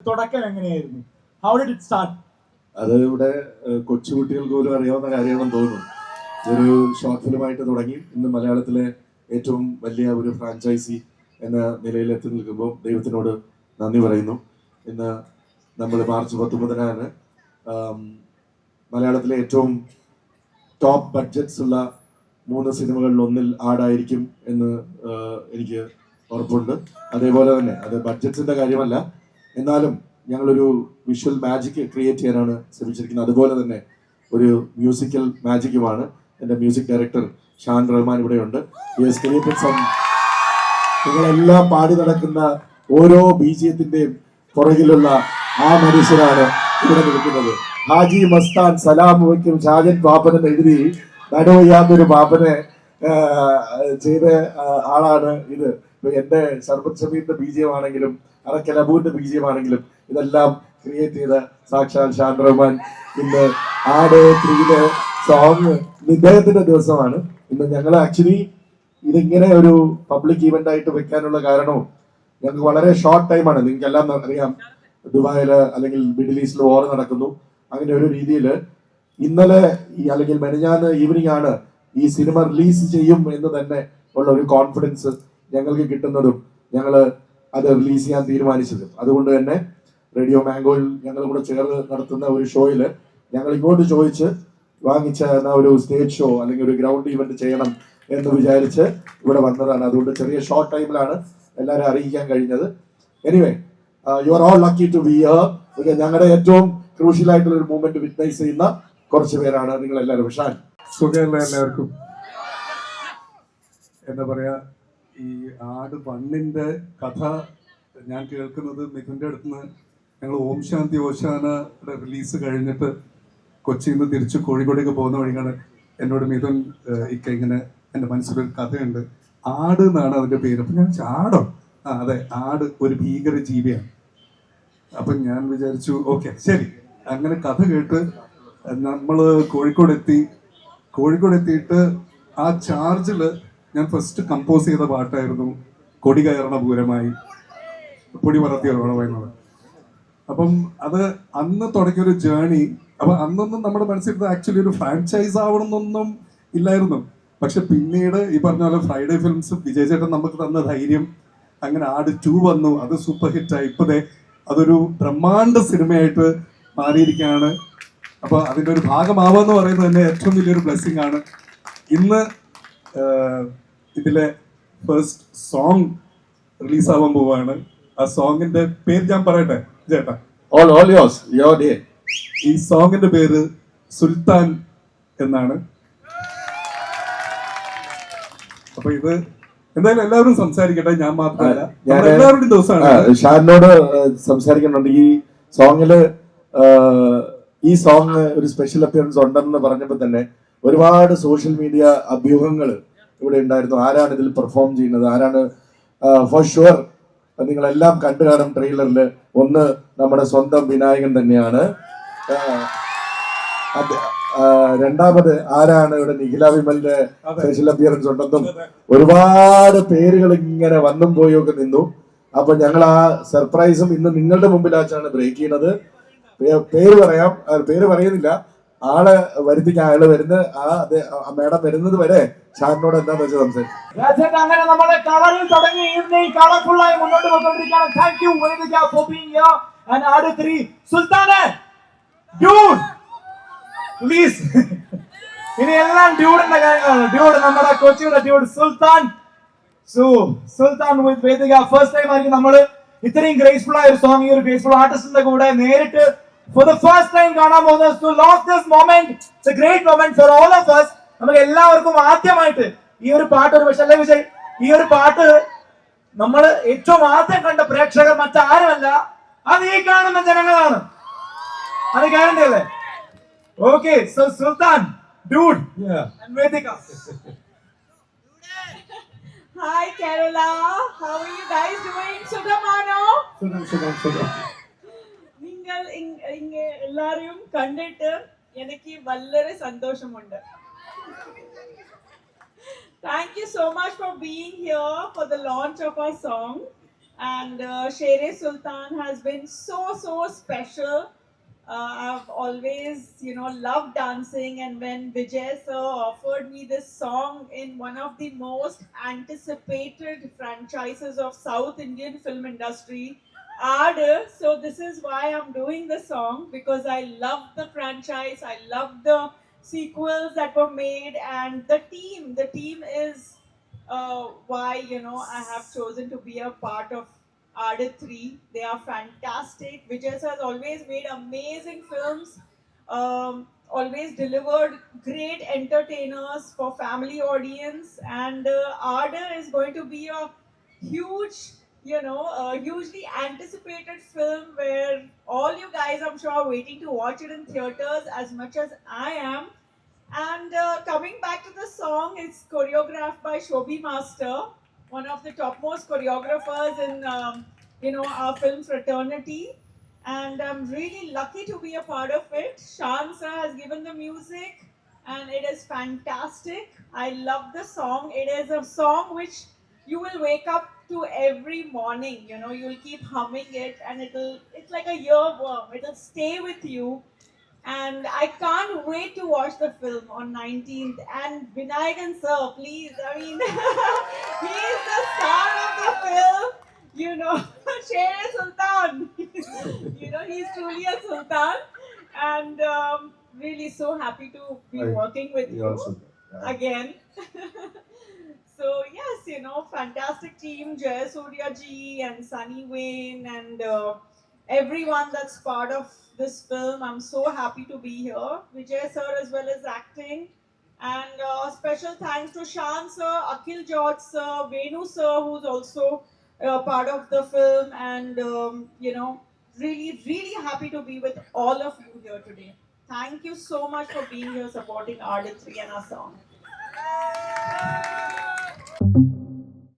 തുടക്കം എങ്ങനെയായിരുന്നു? How did it start? അത് ഇവിടെ കൊച്ചുകുട്ടികൾക്ക് പോലും അറിയാവുന്ന കാര്യമാണെന്ന് തോന്നുന്നു. ഒരു ഷോർട്ട് ഫിലിമായിട്ട് തുടങ്ങി ഇന്ന് മലയാളത്തിലെ ഏറ്റവും വലിയ ഒരു ഫ്രാഞ്ചൈസി എന്ന നിലയിൽ എത്തി നിൽക്കുമ്പോൾ ദൈവത്തിനോട് നന്ദി പറയുന്നു. ഇന്ന് നമ്മൾ മാർച്ച് 19-നാണ് മലയാളത്തിലെ ഏറ്റവും ടോപ്പ് ബഡ്ജറ്റ്സ് ഉള്ള 3 സിനിമകളിൽ ഒന്നിൽ ആടായിരിക്കും എന്ന് എനിക്ക് ഉറപ്പുണ്ട്. അതേപോലെ തന്നെ അത് ബഡ്ജറ്റ്സിന്റെ കാര്യമല്ല, എന്നാലും ഞങ്ങളൊരു വിഷ്വൽ മാജിക് ക്രിയേറ്റ് ചെയ്യാനാണ് ശ്രമിച്ചിരിക്കുന്നത്. അതുപോലെ തന്നെ ഒരു മ്യൂസിക്കൽ മാജിക്കുമാണ്. എൻ്റെ മ്യൂസിക് ഡയറക്ടർ ഷാൻ റഹ്മാൻ ഇവിടെയുണ്ട്. നിങ്ങളെല്ലാം പാടി നടക്കുന്ന ഓരോ ബീജിയത്തിന്റെയും പുറകിലുള്ള ആ മനുഷ്യനാണ് ഇവിടെ നിൽക്കുന്നത്. ഹാജി മസ്താൻ സലാം വയ്ക്കും ഷാജൻ പാപ്പൻ എന്ന് എഴുതി നടുവയ്യാത്തൊരു പാപ്പനെ ചെയ്ത ആളാണ് ഇത്. എന്റെ സർബത്ത് ഷമീറിന്റെ ബീജിയമാണെങ്കിലും അറക്കൽ അബൂന്റെ ബീജിയമാണെങ്കിലും ഇതെല്ലാം ക്രിയേറ്റ് ചെയ്ത സാക്ഷാൽ ഷാൻ റഹ്മാൻ. ഇന്ന് ആട് 3 സോങ് ഇദ്ദേഹത്തിന്റെ ദിവസമാണ്. ഇന്ന് ഞങ്ങൾ ആക്ച്വലി ഇതിങ്ങനെ ഒരു പബ്ലിക് ഈവന്റ് ആയിട്ട് വെക്കാനുള്ള കാരണവും ഞങ്ങൾക്ക് വളരെ ഷോർട്ട് ടൈമാണ്. നിങ്ങൾക്ക് എല്ലാം അറിയാം, ദുബായില് അല്ലെങ്കിൽ മിഡിൽ ഈസ്റ്റിൽ വാർ നടക്കുന്നു. അങ്ങനെ ഒരു രീതിയിൽ ഇന്നലെ അല്ലെങ്കിൽ മെനഞ്ഞാന്ന് ഈവനിങ് ആണ് ഈ സിനിമ റിലീസ് ചെയ്യും എന്ന് തന്നെ ഉള്ള ഒരു കോൺഫിഡൻസ് ഞങ്ങൾക്ക് കിട്ടുന്നതും ഞങ്ങൾ അത് റിലീസ് ചെയ്യാൻ തീരുമാനിച്ചതും. അതുകൊണ്ട് തന്നെ റേഡിയോ മാംഗോയിൽ ഞങ്ങൾ കൂടെ ചേർന്ന് നടത്തുന്ന ഒരു ഷോയിൽ ഞങ്ങൾ ഇങ്ങോട്ട് ചോദിച്ച് വാങ്ങിച്ച ഒരു സ്റ്റേജ് ഷോ അല്ലെങ്കിൽ ഒരു ഗ്രൗണ്ട് ഈവന്റ് ചെയ്യണം എന്ന് വിചാരിച്ച് ഇവിടെ വന്നതാണ്. അതുകൊണ്ട് ചെറിയ ഷോർട്ട് ടൈമിലാണ് എല്ലാവരും അറിയിക്കാൻ കഴിഞ്ഞത്. Anyway, you are all lucky to be here. ഞങ്ങളുടെ ഏറ്റവും ക്രൂഷ്യൽ ആയിട്ടുള്ള ഒരു മൂവ്മെന്റ് വിറ്റ്നസ് ചെയ്യുന്ന കുറച്ച് പേരാണ് നിങ്ങൾ എല്ലാവരും. ഷാൻ, സുഖമല്ല എല്ലാവർക്കും? എന്താ പറയാ, ഈ ആട് 1 കഥ ഞാൻ കേൾക്കുന്നത് മിഥുന്റെ അടുത്തുനിന്ന്. ഞങ്ങൾ ഓം ശാന്തി ഓശാനയുടെ റിലീസ് കഴിഞ്ഞിട്ട് കൊച്ചിയിൽ നിന്ന് തിരിച്ച് കോഴിക്കോടേക്ക് പോകുന്ന വഴിയാണ് എന്നോട് മിഥുൻ ഇങ്ങനെ എൻ്റെ മനസ്സിലൊരു കഥയുണ്ട്, ആട് എന്നാണ് അതിൻ്റെ പേര്. അപ്പം ഞാൻ ആടോ? അതെ, ആട് ഒരു ഭീകര ജീവിയാണ്. അപ്പം ഞാൻ വിചാരിച്ചു ഓക്കെ ശരി. അങ്ങനെ കഥ കേട്ട് നമ്മൾ കോഴിക്കോട് എത്തിയിട്ട് ആ ചാർജിൽ ഞാൻ ഫസ്റ്റ് കമ്പോസ് ചെയ്ത പാട്ടായിരുന്നു കൊടി കയറണ പൂരമായി പൊടി പറത്തിയ ഓളമായി എന്നുള്ളത്. അപ്പം അത് അന്ന് തുടങ്ങിയൊരു ജേണി. അപ്പൊ അന്നൊന്നും നമ്മുടെ മനസ്സിൽ ആക്ച്വലി ഒരു ഫ്രാഞ്ചൈസ് ആവണമെന്നൊന്നും ഇല്ലായിരുന്നു. പക്ഷെ പിന്നീട് ഈ പറഞ്ഞ പോലെ ഫ്രൈഡേ ഫിലിംസ് വിജയ് ചേട്ടൻ നമുക്ക് തന്ന ധൈര്യം, അങ്ങനെ ആട് 2 വന്നു, അത് സൂപ്പർ ഹിറ്റായി. ഇപ്പതേ അതൊരു ബ്രഹ്മാണ്ഡ സിനിമയായിട്ട് മാറിയിരിക്കുകയാണ്. അപ്പൊ അതിന്റെ ഒരു ഭാഗമാവാന്ന് പറയുന്നത് തന്നെ ഏറ്റവും വലിയൊരു ബ്ലെസ്സിങ് ആണ്. ഇന്ന് ഇതിലെ ഫസ്റ്റ് സോങ് റിലീസാവാൻ പോവാണ്. ആ സോങ്ങിന്റെ പേര് ഞാൻ പറയട്ടെ ചേട്ടാ? ഈ സോങ്ങിന്റെ പേര് സുൽത്താൻ എന്നാണ്. അപ്പൊ ഇത് എന്തായാലും എല്ലാവരും സംസാരിക്കട്ടെ, ഞാൻ മാത്രമല്ല, എല്ലാവരുടെയും ദിവസമാണ്. ഷാനോട് സംസാരിക്കുന്നുണ്ട്. ഈ സോങ് ഒരു സ്പെഷ്യൽ അപ്പിയറൻസ് ഉണ്ടെന്ന് പറഞ്ഞപ്പോ തന്നെ ഒരുപാട് സോഷ്യൽ മീഡിയ അഭ്യൂഹങ്ങൾ ഇവിടെ ഉണ്ടായിരുന്നു. ആരാണ് ഇതിൽ പെർഫോം ചെയ്യുന്നത്, ആരാണ്? ഫോർ ഷുവർ നിങ്ങളെല്ലാം കണ്ടു കാണും ട്രെയിലറിൽ. ഒന്ന് നമ്മുടെ സ്വന്തം വിനായകൻ തന്നെയാണ്. രണ്ടാമത് ആരാണ്? ഇവിടെ നിഖില വിമലിന്റെ സ്പെഷ്യൽ അപ്പിയറൻസ് ഉണ്ടെന്നും ഒരുപാട് പേരുകൾ ഇങ്ങനെ വന്നും പോയൊക്കെ നിന്നു. അപ്പൊ ഞങ്ങൾ ആ സർപ്രൈസും ഇന്ന് നിങ്ങളുടെ മുമ്പിലാച്ചാണ് ബ്രേക്ക് ചെയ്യുന്നത്. പേര് പറയാം, പേര് പറയുന്നില്ല, ആളെ വരുത്തിക്കാൻ. അയാള് വരുന്ന മേഡം വരുന്നത് വരെ ഷാനോട് എന്താന്ന് വെച്ചാൽ സംസാരിക്കും. അങ്ങനെ നമ്മളെ കളറിൽ തുടങ്ങി ഈവനിങ് കളർഫുള്ളായി മുന്നോട്ട് പോയിക്കൊണ്ടിരിക്കുകയാണ്. Thank you Vedika for being here. And ആട് 3 സുൽത്താനെ ഡ്യൂഡ് പ്ലീസ്. ഇനി എല്ലാം ഡ്യൂഡിന്റെ കാര്യങ്ങളാണ്. ഡ്യൂഡ് നമ്മുടെ കൊച്ചിയുടെ ഡ്യൂഡ് സുൽത്താൻ. സുൽത്താൻ വിത്ത് വേദിക. ഫസ്റ്റ് ടൈം ആയിരിക്കും നമ്മള് ഇത്രയും ഗ്രേസ്ഫുൾ ആയ ഒരു സോങ് ഈ ഒരു ഗ്രേസ്ഫുൾ ആർട്ടിസ്റ്റിന്റെ കൂടെ നേരിട്ട് for the first time കാണാൻ പോകുന്നത്. So lost this moment, it's a great moment for all of us. നമുക്ക് എല്ലാവർക്കും ആദ്യമായിട്ട് ഈ ഒരു പാട്ട്, ഒരു പക്ഷേ അല്ലേ വിജയ്, ഈ ഒരു പാട്ട് നമ്മൾ ഏറ്റവും ആദ്യം കണ്ട പ്രേക്ഷകർ മറ്റാരുമല്ല, അത് ഈ കാണുന്ന ജനങ്ങളാണ്. അത് ഗ്യാരണ്ടി അല്ലേ? Okay, so Sultan, dude and Vedika. Hi Kerala, how are you guys doing? Sugamano? സുഖം. നിങ്ങൾ എല്ലാവരെയും കണ്ടിട്ട് എനിക്ക് വളരെ സന്തോഷമുണ്ട്. Thank you so much for being here for the launch of our song. And Shere Sultan has been so special. I've always, loved dancing, and when Vijay sir offered me this song in one of the most anticipated franchises of South Indian film industry, Aad, so this is why I'm doing the song, because I love the franchise, I love the sequels that were made, and the team. The team is why I have chosen to be a part of Aadit 3. They are fantastic. Vijay sir has always made amazing films, always delivered great entertainers for family audience, and Aadit is going to be a huge, hugely anticipated film where all you guys, I'm sure, are waiting to watch it in theaters as much as I am. And coming back to the song, it's choreographed by Shobhi Master, one of the topmost choreographers in our film fraternity. And I'm really lucky to be a part of it. Shan sir has given the music, and it is fantastic. I love the song. It is a song which you will wake up to every morning. You'll keep humming it, and it's like a earworm. It'll stay with you, and I can't wait to watch the film on 19th. And Vinayakan sir, please, I mean, he is the star of the film. Shere Sultan. He's truly a sultan, and really so happy to be working with you again. So yes, fantastic team, Jay Surya ji and Sunny Wayne, and everyone that's part of this film. I'm so happy to be here. Vijay sir as well as acting. And special thanks to Shan sir, Akhil George sir, Venu sir, who's also part of the film. And, really happy to be with all of you here today. Thank you so much for being here supporting Aadit 3 and our song.